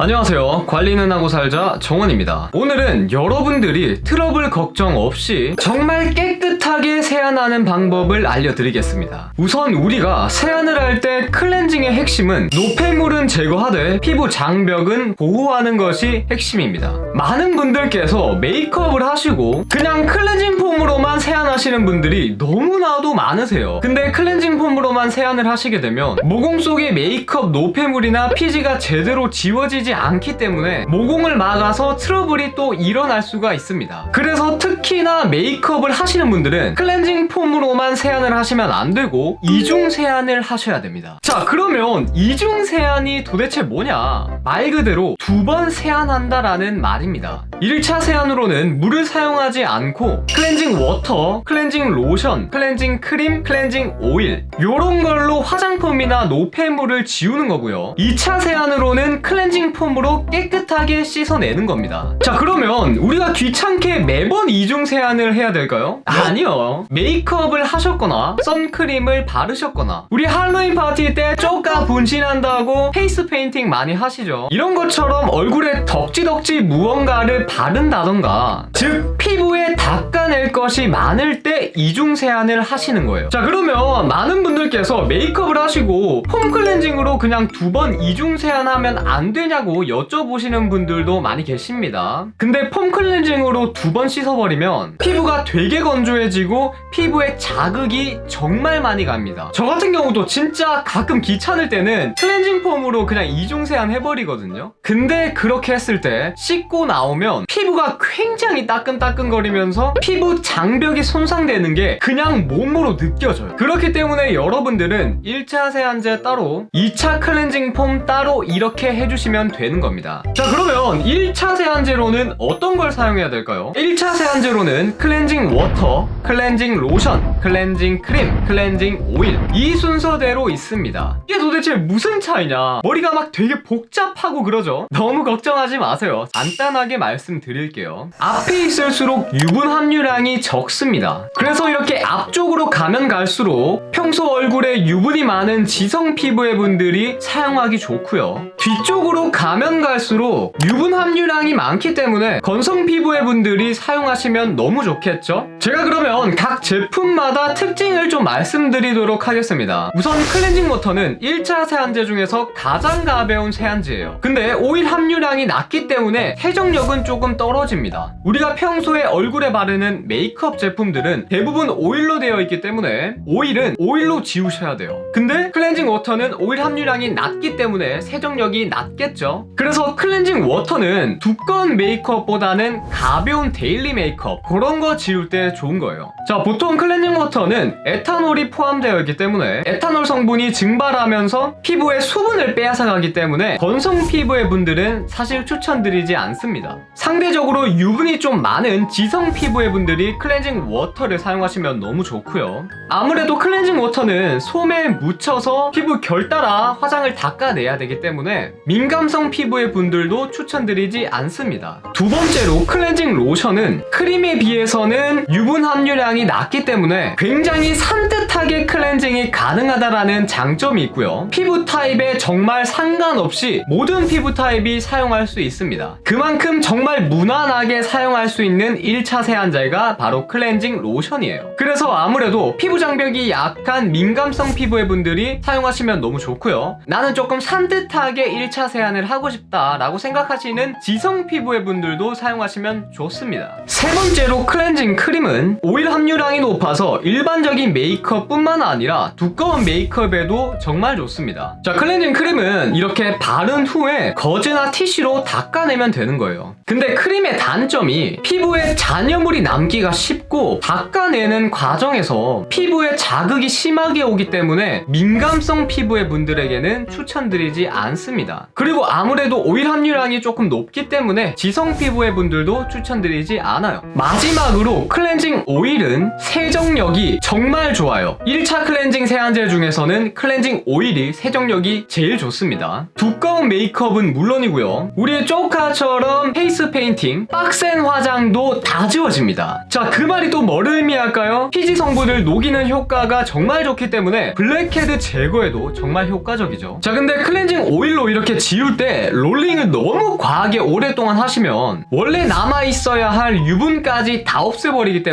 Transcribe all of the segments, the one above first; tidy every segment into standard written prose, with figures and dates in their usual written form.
안녕하세요. 관리는 하고 살자 정원입니다. 오늘은 여러분들이 트러블 걱정 없이 정말 깨끗하게 세안하는 방법을 알려드리겠습니다. 우선 우리가 세안을 할 때 클렌징의 핵심은 노폐물은 제거하되 피부 장벽은 보호하는 것이 핵심입니다. 많은 분들께서 메이크업을 하시고 그냥 클렌징 폼으로만 세안하시는 분들이 너무나도 많으세요. 근데 클렌징 폼으로만 세안을 하시게 되면 모공 속의 메이크업 노폐물이나 피지가 제대로 지워지지 않기 때문에 모공을 막아서 트러블이 또 일어날 수가 있습니다. 그래서 특히나 메이크업을 하시는 분들은 클렌징 폼으로만 세안을 하시면 안 되고 이중 세안을 하셔야 됩니다. 자, 그러면 이중 세안이 도대체 뭐냐? 말 그대로 두 번 세안한다라는 말입니다. 1차 세안으로는 물을 사용하지 않고 클렌징 워터, 클렌징 로션, 클렌징 크림, 클렌징 오일 요런 걸로 화장품이나 노폐물을 지우는 거고요. 2차 세안으로는 클렌징 폼으로 깨끗하게 씻어내는 겁니다. 자, 그러면 우리가 귀찮게 매번 이중 세안을 해야 될까요? 아니요. 메이크업을 하셨거나 선크림을 바르셨거나 우리 할로윈 파티 때 쪼까 분신한다고 페이스 페인팅 많이 하시죠? 이런 것처럼 얼굴에 덕지덕지 무언가를 바른다던가, 즉 피부에 닦아낼 것이 많을 때 이중 세안을 하시는 거예요. 자, 그러면 많은 분들께서 메이크업을 하시고 폼 클렌징으로 그냥 두 번 이중 세안하면 안 되냐고 여쭤보시는 분들도 많이 계십니다. 근데 폼 클렌징으로 두 번 씻어버리면 피부가 되게 건조해지고 피부에 자극이 정말 많이 갑니다. 저 같은 경우도 진짜 가끔 귀찮을 때는 클렌징 폼으로 그냥 이중 세안 해버리거든요. 근데 그렇게 했을 때 씻고 나오면 피부가 굉장히 따끔따끔거리면서 피부 장벽이 손상되는 게 그냥 몸으로 느껴져요. 그렇기 때문에 여러분들은 1차 세안제 따로 2차 클렌징 폼 따로 이렇게 해주시면 되는 겁니다. 자, 그러면 1차 세안제로는 어떤 걸 사용해야 될까요? 1차 세안제로는 클렌징 워터, 클렌징 로션, 클렌징 크림, 클렌징 오일 이 순서대로 있습니다. 이게 도대체 무슨 차이냐? 머리가 막 되게 복잡하고 그러죠? 너무 걱정하지 마세요. 간단하게 말씀드릴게요. 앞에 있을수록 유분 함유량이 적습니다. 그래서 이렇게 앞쪽으로 가면 갈수록 평소 얼굴에 유분이 많은 지성 피부의 분들이 사용하기 좋고요. 뒤쪽으로 가면 갈수록 유분 함유량이 많기 때문에 건성 피부의 분들이 사용하시면 너무 좋겠죠? 제가 그러면 각 제품마다 특징을 좀 말씀드리도록 하겠습니다. 우선 클렌징 워터는 1차 세안제 중에서 가장 가벼운 세안제예요. 근데 오일 함유량이 낮기 때문에 세정력은 조금 떨어집니다. 우리가 평소에 얼굴에 바르는 메이크업 제품들은 대부분 오일로 되어 있기 때문에 오일은 오일로 지우셔야 돼요. 근데 클렌징 워터는 오일 함유량이 낮기 때문에 세정력이 낮겠죠. 그래서 클렌징 워터는 두꺼운 메이크업보다는 가벼운 데일리 메이크업 그런 거 지울 때 좋은 거예요. 자, 보통 클렌징 워터는 에탄올이 포함되어 있기 때문에 에탄올 성분이 증발하면서 피부에 수분을 빼앗아가기 때문에 건성 피부의 분들은 사실 추천드리지 않습니다. 상대적으로 유분이 좀 많은 지성 피부의 분들이 클렌징 워터를 사용하시면 너무 좋고요. 아무래도 클렌징 워터는 솜에 묻혀서 피부 결 따라 화장을 닦아내야 되기 때문에 민감성 피부의 분들도 추천드리지 않습니다. 두 번째로 클렌징 로션은 크림에 비해서는 유분 함유량이 낮기 때문에 굉장히 산뜻하게 클렌징이 가능하다라는 장점이 있고요. 피부 타입에 정말 상관없이 모든 피부 타입이 사용할 수 있습니다. 그만큼 정말 무난하게 사용할 수 있는 1차 세안제가 바로 클렌징 로션이에요. 그래서 아무래도 피부 장벽이 약한 민감성 피부의 분들이 사용하시면 너무 좋고요. 나는 조금 산뜻하게 1차 세안을 하고 싶다라고 생각하시는 지성 피부의 분들도 사용하시면 좋습니다. 세 번째로 클렌징 크림은 오일 함유량이 높아서 일반적인 메이크업 뿐만 아니라 두꺼운 메이크업에도 정말 좋습니다. 자, 클렌징 크림은 이렇게 바른 후에 거즈나 티슈로 닦아내면 되는 거예요. 근데 크림의 단점이 피부에 잔여물이 남기가 쉽고 닦아내는 과정에서 피부에 자극이 심하게 오기 때문에 민감성 피부의 분들에게는 추천드리지 않습니다. 그리고 아무래도 오일 함유량이 조금 높기 때문에 지성 피부의 분들도 추천드리지 않아요. 마지막으로 클렌징 클렌징 오일은 세정력이 정말 좋아요. 1차 클렌징 세안제 중에서는 클렌징 오일이 세정력이 제일 좋습니다. 두꺼운 메이크업은 물론이고요, 우리의 쪼카처럼 페이스 페인팅, 빡센 화장도 다 지워집니다. 자, 그 말이 또 뭐를 의미할까요? 피지 성분을 녹이는 효과가 정말 좋기 때문에 블랙헤드 제거에도 정말 효과적이죠. 자, 근데 클렌징 오일로 이렇게 지울 때 롤링을 너무 과하게 오랫동안 하시면 원래 남아있어야 할 유분까지 다 없애버리기 때문에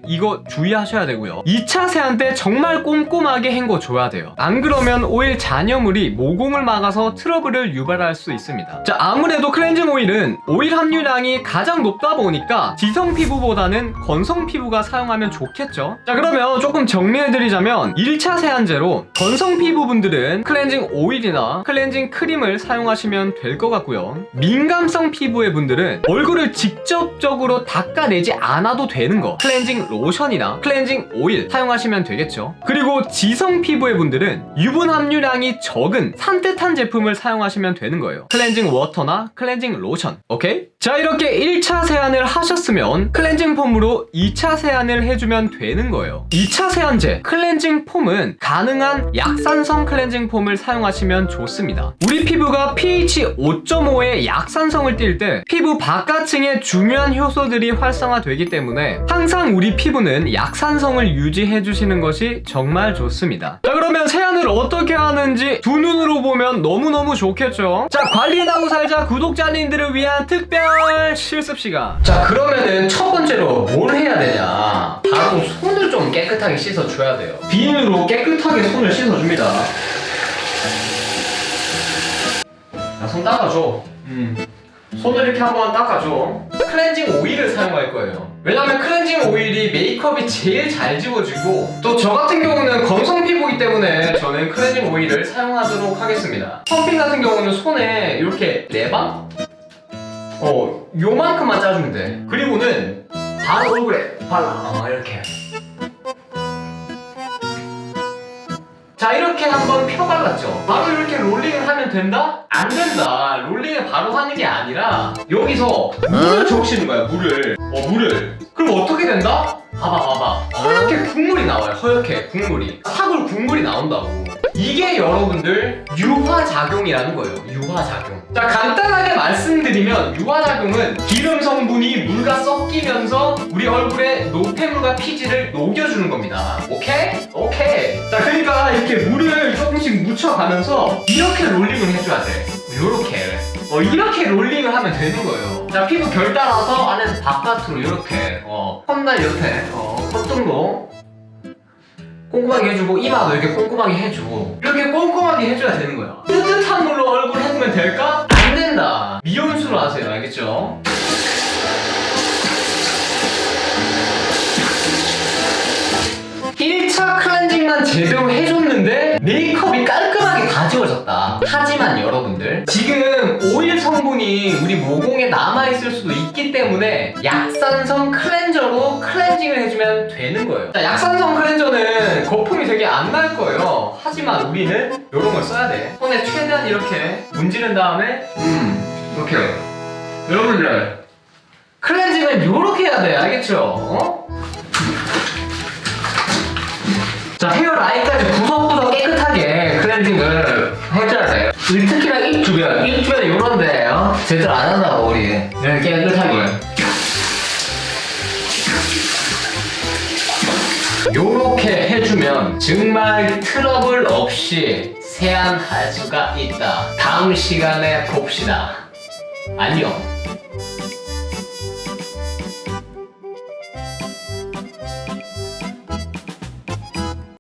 이거 주의하셔야 되고요. 2차 세안 때 정말 꼼꼼하게 헹궈줘야 돼요. 안 그러면 오일 잔여물이 모공을 막아서 트러블을 유발할 수 있습니다. 자, 아무래도 클렌징 오일은 오일 함유량이 가장 높다 보니까 지성 피부보다는 건성 피부가 사용하면 좋겠죠. 자, 그러면 조금 정리해드리자면 1차 세안제로 건성 피부분들은 클렌징 오일이나 클렌징 크림을 사용하시면 될 것 같고요, 민감성 피부의 분들은 얼굴을 직접적으로 닦아내지 않아도 되는 거 클렌징 로션이나 클렌징 오일 사용하시면 되겠죠. 그리고 지성 피부의 분들은 유분 함유량이 적은 산뜻한 제품을 사용하시면 되는 거예요. 클렌징 워터나 클렌징 로션. 오케이? 자, 이렇게 1차 세안을 하셨으면 클렌징 폼으로 2차 세안을 해주면 되는 거예요. 2차 세안제 클렌징 폼은 가능한 약산성 클렌징 폼을 사용하시면 좋습니다. 우리 피부가 pH 5.5의 약산성을 띌 때 피부 바깥층에 중요한 효소들이 활성화되기 때문에 항상 우리 피부는 약산성을 유지해 주시는 것이 정말 좋습니다. 자, 그러면 세안을 어떻게 하는지 두 눈으로 보면 너무너무 좋겠죠. 자, 관리하고 살자 구독자님들을 위한 특별 실습 시간. 자, 그러면은 첫 번째로 뭘 해야 되냐, 바로 손을 좀 깨끗하게 씻어줘야 돼요. 비누로 깨끗하게 손을 씻어줍니다. 자, 손 닦아줘. 손을 이렇게 한번 닦아줘. 클렌징 오일을 사용할 거예요. 왜냐면 클렌징 오일이 메이크업이 제일 잘 지워지고, 또 저 같은 경우는 건성 피부이기 때문에 저는 클렌징 오일을 사용하도록 하겠습니다. 펌핑 같은 경우는 손에 이렇게 4방? 요만큼만 짜주면 돼. 그리고는 바로 얼굴에 발라. 이렇게. 자, 이렇게 한번 펴발랐죠. 바로 이렇게 롤링을 하면 된다? 안 된다. 롤링을 바로 하는 게 아니라 여기서 물을 적시는 거야. 물을. 그럼 어떻게 된다? 봐봐. 허옇게 국물이 나와요. 허옇게 국물이. 사골 국물이 나온다고. 이게 여러분들 유화작용이라는 거예요. 유화작용. 자, 간단하게 말씀드리면 유화작용은 기름 성분이 물과 섞이면서 우리 얼굴에 노폐물과 피지를 녹여주는 겁니다. 오케이? 자, 그러니까 이렇게 물을 조금씩 묻혀가면서 이렇게 롤링을 해줘야 돼. 이렇게 롤링을 하면 되는 거예요. 자, 피부 결 따라서 안에서 바깥으로 이렇게 콧날 옆에 콧등도 꼼꼼하게 해주고, 이마도 이렇게 꼼꼼하게 해주고, 이렇게 꼼꼼하게 해줘야 되는 거야. 뜨뜻한 물로 얼굴 해주면 될까? 안 된다. 미온수로 하세요. 알겠죠? 클렌징만 제대로 해줬는데 메이크업이 깔끔하게 다 지워졌다. 하지만 여러분들, 지금 오일 성분이 우리 모공에 남아있을 수도 있기 때문에 약산성 클렌저로 클렌징을 해주면 되는 거예요. 자, 약산성 클렌저는 거품이 되게 안 날 거예요. 하지만 우리는 이런 걸 써야 돼. 손에 최대한 이렇게 문지른 다음에 이렇게. 여러분들, 클렌징은 이렇게 해야 돼. 알겠죠? 자, 헤어라인까지 구석구석 깨끗하게 클렌징을 해줘야 돼요. 특히나 입 주변 이런데 제대로 안 한다고 우리. 이렇게 깨끗하게. 요렇게 해주면 정말 트러블 없이 세안할 수가 있다. 다음 시간에 봅시다. 안녕.